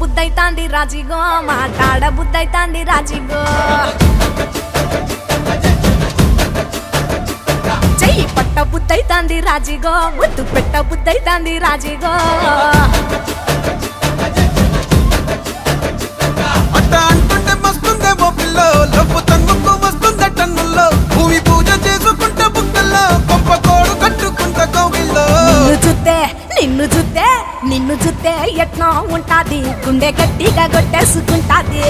బుద్ధైతాంది రాజిగో మాట్లాడ బుద్ధైతాంది రాజిగో చెయ్యి పట్ట బుద్ధైతాంది రాజిగో ముద్దు పెట్ట బుద్ధైతాంది రాజిగో అట్ట అంటుంటే మస్తుందేమో పిల్లో లబ్బు తంగుకు వస్తుందే టన్నుల్లో భూమి పూజ చేసుకుంటే బుక్కల్లో గొప్ప కోడు కట్టుకుంటే కౌగిల్లో నిన్ను చూస్తే ఎట్నో ఉంటాది గుండె గట్టిగా కొట్టేసుకుంటాది